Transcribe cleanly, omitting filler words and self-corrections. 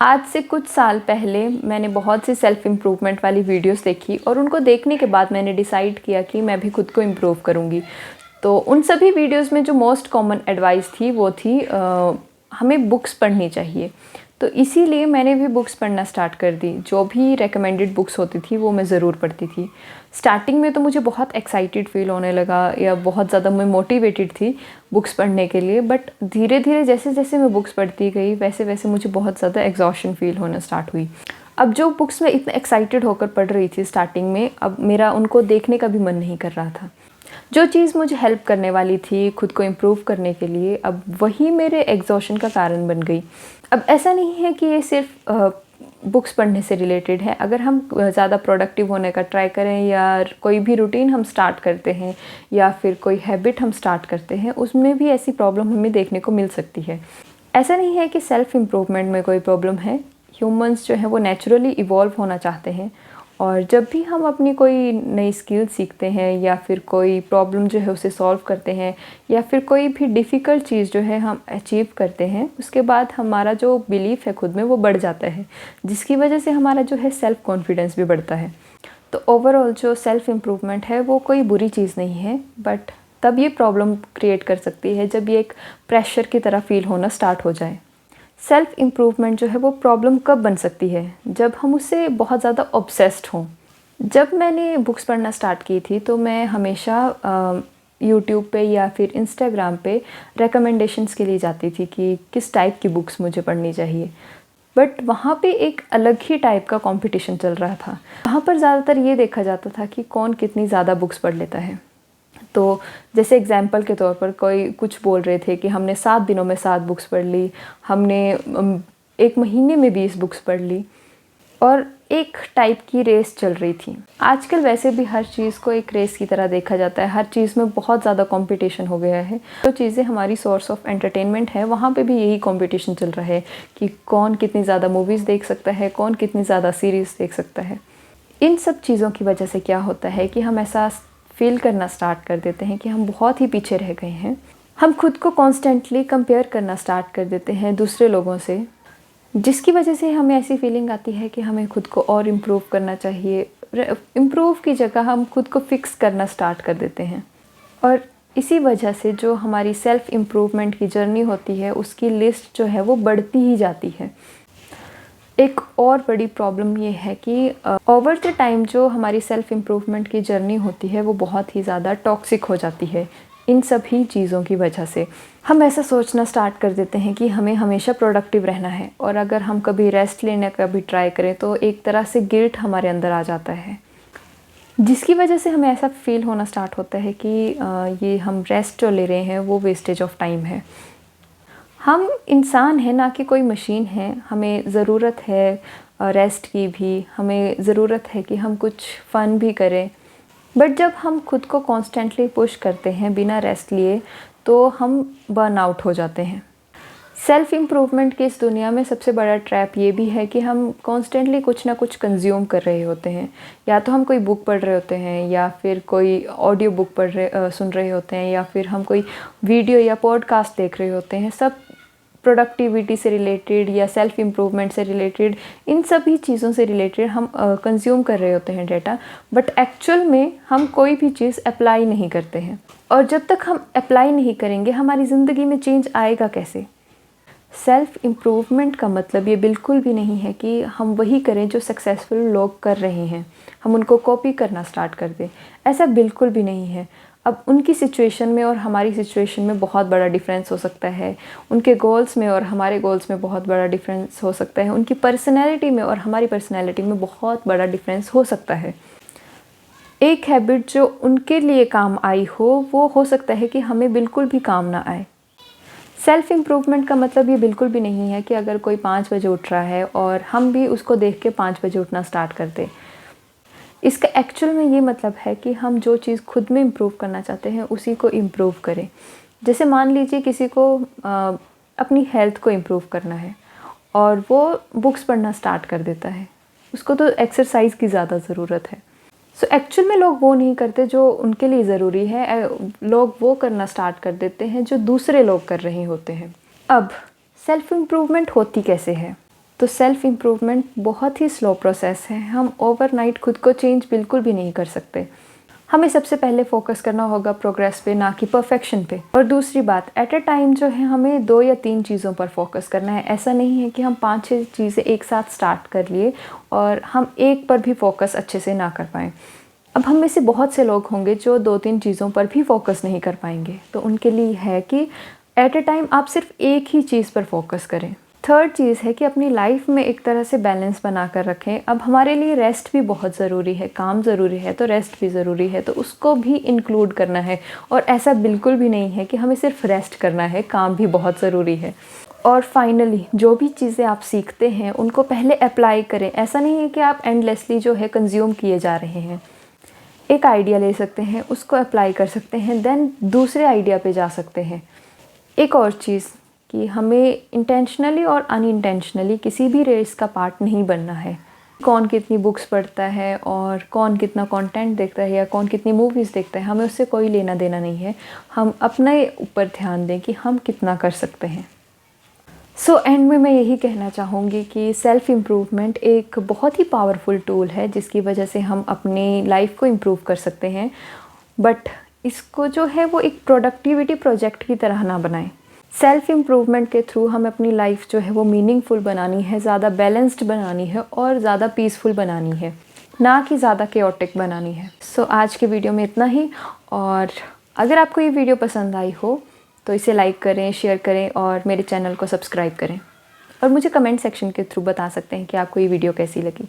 आज से कुछ साल पहले मैंने बहुत सी सेल्फ़ इम्प्रूवमेंट वाली वीडियोस देखी और उनको देखने के बाद मैंने डिसाइड किया कि मैं भी खुद को इम्प्रूव करूँगी। तो उन सभी वीडियोस में जो मोस्ट कॉमन एडवाइस थी वो थी हमें बुक्स पढ़नी चाहिए। तो इसीलिए मैंने भी बुक्स पढ़ना स्टार्ट कर दी। जो भी रिकमेंडेड बुक्स होती थी वो मैं ज़रूर पढ़ती थी। स्टार्टिंग में तो मुझे बहुत एक्साइटेड फ़ील होने लगा या बहुत ज़्यादा मैं मोटिवेटेड थी बुक्स पढ़ने के लिए, बट धीरे धीरे जैसे जैसे मैं बुक्स पढ़ती गई वैसे वैसे मुझे बहुत ज़्यादा एग्जॉशन फ़ील होना स्टार्ट हुई। अब जो बुक्स मैं इतना एक्साइटेड होकर पढ़ रही थी स्टार्टिंग में, अब मेरा उनको देखने का भी मन नहीं कर रहा था। जो चीज़ मुझे हेल्प करने वाली थी खुद को इम्प्रूव करने के लिए, अब वही मेरे एग्जॉशन का कारण बन गई। अब ऐसा नहीं है कि ये सिर्फ बुक्स पढ़ने से रिलेटेड है। अगर हम ज़्यादा प्रोडक्टिव होने का ट्राई करें या कोई भी रूटीन हम स्टार्ट करते हैं या फिर कोई हैबिट हम स्टार्ट करते हैं, उसमें भी ऐसी प्रॉब्लम हमें देखने को मिल सकती है। ऐसा नहीं है कि सेल्फ़ इम्प्रूवमेंट में कोई प्रॉब्लम है। ह्यूमंस जो हैं वो नेचुरली इवॉल्व होना चाहते हैं, और जब भी हम अपनी कोई नई स्किल सीखते हैं या फिर कोई प्रॉब्लम जो है उसे सॉल्व करते हैं या फिर कोई भी डिफ़िकल्ट चीज़ जो है हम अचीव करते हैं, उसके बाद हमारा जो बिलीफ है खुद में वो बढ़ जाता है, जिसकी वजह से हमारा जो है सेल्फ़ कॉन्फिडेंस भी बढ़ता है। तो ओवरऑल जो सेल्फ़ इम्प्रूवमेंट है वो कोई बुरी चीज़ नहीं है, बट तब ये प्रॉब्लम क्रिएट कर सकती है जब ये एक प्रेशर की तरह फ़ील होना स्टार्ट हो जाए। सेल्फ़ इम्प्रूवमेंट जो है वो प्रॉब्लम कब बन सकती है? जब हम उससे बहुत ज़्यादा ऑब्सेस्ड हों। जब मैंने बुक्स पढ़ना स्टार्ट की थी तो मैं हमेशा यूट्यूब पे या फिर इंस्टाग्राम पे रिकमेंडेशंस के लिए जाती थी कि किस टाइप की बुक्स मुझे पढ़नी चाहिए। बट वहाँ पे एक अलग ही टाइप का कंपटीशन चल रहा था। वहाँ पर ज़्यादातर ये देखा जाता था कि कौन कितनी ज़्यादा बुक्स पढ़ लेता है। तो जैसे एग्ज़ाम्पल के तौर पर कोई कुछ बोल रहे थे कि हमने 7 दिनों में 7 बुक्स पढ़ ली, हमने 1 महीने में 20 बुक्स पढ़ ली, और एक टाइप की रेस चल रही थी। आजकल वैसे भी हर चीज़ को एक रेस की तरह देखा जाता है, हर चीज़ में बहुत ज़्यादा कंपटीशन हो गया है। जो चीज़ें हमारी सोर्स ऑफ एंटरटेनमेंट है वहाँ पे भी यही कंपटीशन चल रहा है कि कौन कितनी ज़्यादा मूवीज़ देख सकता है, कौन कितनी ज़्यादा सीरीज़ देख सकता है। इन सब चीज़ों की वजह से क्या होता है कि हम ऐसा फ़ील करना स्टार्ट कर देते हैं कि हम बहुत ही पीछे रह गए हैं। हम खुद को कॉन्स्टेंटली कंपेयर करना स्टार्ट कर देते हैं दूसरे लोगों से, जिसकी वजह से हमें ऐसी फीलिंग आती है कि हमें खुद को और इम्प्रूव करना चाहिए। इम्प्रूव की जगह हम खुद को फिक्स करना स्टार्ट कर देते हैं, और इसी वजह से जो हमारी सेल्फ़ इम्प्रूवमेंट की जर्नी होती है उसकी लिस्ट जो है वो बढ़ती ही जाती है। एक और बड़ी प्रॉब्लम ये है कि ओवर द टाइम जो हमारी सेल्फ़ इम्प्रूवमेंट की जर्नी होती है वो बहुत ही ज़्यादा टॉक्सिक हो जाती है। इन सभी चीज़ों की वजह से हम ऐसा सोचना स्टार्ट कर देते हैं कि हमें हमेशा प्रोडक्टिव रहना है, और अगर हम कभी रेस्ट लेने का भी ट्राई करें तो एक तरह से गिल्ट हमारे अंदर आ जाता है, जिसकी वजह से हमें ऐसा फ़ील होना स्टार्ट होता है कि ये हम रेस्ट जो ले रहे हैं वो वेस्टेज ऑफ टाइम है। हम इंसान हैं, ना कि कोई मशीन है। हमें ज़रूरत है रेस्ट की भी, हमें ज़रूरत है कि हम कुछ फ़न भी करें। बट जब हम खुद को कॉन्स्टेंटली पुश करते हैं बिना रेस्ट लिए तो हम बर्न आउट हो जाते हैं। सेल्फ़ इम्प्रूवमेंट की इस दुनिया में सबसे बड़ा ट्रैप ये भी है कि हम कॉन्स्टेंटली कुछ ना कुछ कंज्यूम कर रहे होते हैं। या तो हम कोई बुक पढ़ रहे होते हैं, या फिर कोई ऑडियो बुक सुन रहे होते हैं, या फिर हम कोई वीडियो या पॉडकास्ट देख रहे होते हैं। सब प्रोडक्टिविटी से रिलेटेड या सेल्फ़ इम्प्रूवमेंट से रिलेटेड, इन सभी चीज़ों से रिलेटेड हम कंज्यूम कर रहे होते हैं डेटा, बट एक्चुअल में हम कोई भी चीज़ अप्लाई नहीं करते हैं। और जब तक हम अप्लाई नहीं करेंगे हमारी ज़िंदगी में चेंज आएगा कैसे? सेल्फ़ इम्प्रूवमेंट का मतलब ये बिल्कुल भी नहीं है कि हम वही करें जो सक्सेसफुल लोग कर रहे हैं, हम उनको कॉपी करना स्टार्ट कर दें। ऐसा बिल्कुल भी नहीं है। अब उनकी सिचुएशन में और हमारी सिचुएशन में बहुत बड़ा डिफरेंस हो सकता है। उनके गोल्स में और हमारे गोल्स में बहुत बड़ा डिफरेंस हो सकता है। उनकी पर्सनैलिटी में और हमारी पर्सनैलिटी में बहुत बड़ा डिफरेंस हो सकता है। एक हैबिट जो उनके लिए काम आई हो वो हो सकता है कि हमें बिल्कुल भी काम ना आए। सेल्फ़ इम्प्रूवमेंट का मतलब ये बिल्कुल भी नहीं है कि अगर कोई 5 बजे उठ रहा है और हम भी उसको देख के 5 बजे उठना स्टार्ट कर दें। इसका एक्चुअल में ये मतलब है कि हम जो चीज़ खुद में इम्प्रूव करना चाहते हैं उसी को इम्प्रूव करें। जैसे मान लीजिए किसी को अपनी हेल्थ को इम्प्रूव करना है और वो बुक्स पढ़ना स्टार्ट कर देता है, उसको तो एक्सरसाइज की ज़्यादा ज़रूरत है। सो एक्चुअल में लोग वो नहीं करते जो उनके लिए ज़रूरी है, लोग वो करना स्टार्ट कर देते हैं जो दूसरे लोग कर रहे होते हैं। अब सेल्फ़ इम्प्रूवमेंट होती कैसे है? तो सेल्फ़ इम्प्रूवमेंट बहुत ही स्लो प्रोसेस है। हम ओवरनाइट खुद को चेंज बिल्कुल भी नहीं कर सकते। हमें सबसे पहले फोकस करना होगा प्रोग्रेस पे, ना कि परफेक्शन पे। और दूसरी बात, एट अ टाइम जो है हमें 2 या 3 चीज़ों पर फोकस करना है। ऐसा नहीं है कि हम 5-6 चीज़ें एक साथ स्टार्ट कर लिए और हम एक पर भी फोकस अच्छे से ना कर पाएँ। अब हम में से बहुत से लोग होंगे जो 2-3 चीज़ों पर भी फोकस नहीं कर पाएंगे, तो उनके लिए है कि एट अ टाइम आप सिर्फ एक ही चीज़ पर फोकस करें। थर्ड चीज़ है कि अपनी लाइफ में एक तरह से बैलेंस बना कर रखें। अब हमारे लिए रेस्ट भी बहुत ज़रूरी है, काम ज़रूरी है तो रेस्ट भी ज़रूरी है, तो उसको भी इंक्लूड करना है। और ऐसा बिल्कुल भी नहीं है कि हमें सिर्फ रेस्ट करना है, काम भी बहुत ज़रूरी है। और फाइनली जो भी चीज़ें आप सीखते हैं उनको पहले अप्लाई करें। ऐसा नहीं है कि आप एंडलेसली जो है कंज्यूम किए जा रहे हैं। एक आइडिया ले सकते हैं, उसको अप्लाई कर सकते हैं, देन दूसरे आइडिया पे जा सकते हैं। एक और चीज़ कि हमें इंटेंशनली और अनइंटेंशनली किसी भी रेस का पार्ट नहीं बनना है। कौन कितनी बुक्स पढ़ता है और कौन कितना कंटेंट देखता है या कौन कितनी मूवीज़ देखता है, हमें उससे कोई लेना देना नहीं है। हम अपने ऊपर ध्यान दें कि हम कितना कर सकते हैं। सो एंड में मैं यही कहना चाहूँगी कि सेल्फ़ इम्प्रूवमेंट एक बहुत ही पावरफुल टूल है जिसकी वजह से हम अपनी लाइफ को इम्प्रूव कर सकते हैं। बट इसको जो है वो एक प्रोडक्टिविटी प्रोजेक्ट की तरह ना बनाएं। सेल्फ़ इम्प्रूवमेंट के थ्रू हमें अपनी लाइफ जो है वो मीनिंगफुल बनानी है, ज़्यादा बैलेंस्ड बनानी है और ज़्यादा पीसफुल बनानी है, ना कि ज़्यादा केओटिक बनानी है। सो आज के वीडियो में इतना ही। और अगर आपको ये वीडियो पसंद आई हो तो इसे लाइक करें, शेयर करें और मेरे चैनल को सब्सक्राइब करें। और मुझे कमेंट सेक्शन के थ्रू बता सकते हैं कि आपको ये वीडियो कैसी लगी।